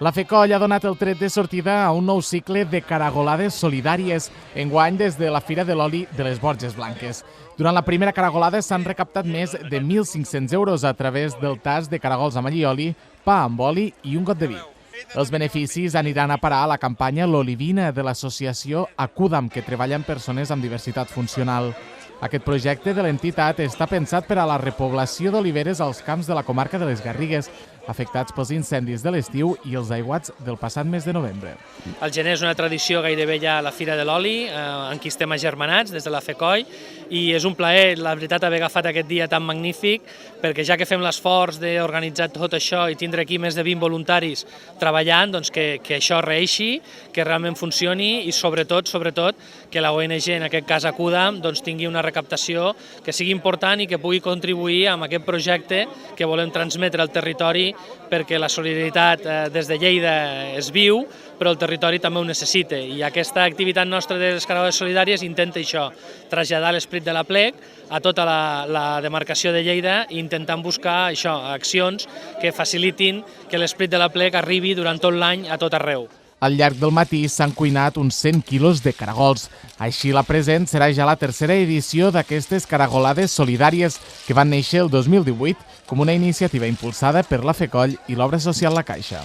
La FECOLL ha donat el tret de sortida a un nou cicle de caragolades solidàries, enguany des de la Fira de l'Oli de les Borges Blanques. Durant la primera caragolada s'han recaptat més de 1.500 euros a través del tas de caragols amb allioli, pa amb oli i un got de vi. Els beneficis aniran a parar a la campanya L'Olivina de l'associació Acudam, que treballa amb persones amb diversitat funcional. Aquest projecte de l'entitat està pensat per a la repoblació d'oliveres als camps de la comarca de les Garrigues, afectats pels incendis de l'estiu i els aiguats del passat mes de novembre. El gener és una tradició gairebé ja a la Fira de l'Oli, en qui estem agermanats des de la FECOLL, i és un plaer, la veritat, haver agafat aquest dia tan magnífic, perquè ja que fem l'esforç d'organitzar tot això i tindre aquí més de 20 voluntaris treballant, doncs que això reeixi, que realment funcioni i sobretot que la ONG, en aquest cas Acudam, doncs tingui una recaptació que sigui important i que pugui contribuir amb aquest projecte que volem transmetre al territori, perquè la solidaritat des de Lleida es viu, però el territori també ho necessita, i aquesta activitat nostra de les caragolades solidàries intenta això, traslladar l'esperit de l'Aplec a tota la demarcació de Lleida i intentant buscar això, accions que facilitin que l'esperit de l'Aplec arribi durant tot l'any a tot arreu. Al llarg del matí s'han cuinat uns 100 quilos de caragols. Així la present serà ja la tercera edició d'aquestes caragolades solidàries que van néixer el 2018 com una iniciativa impulsada per la FECOLL i l'Obra Social La Caixa.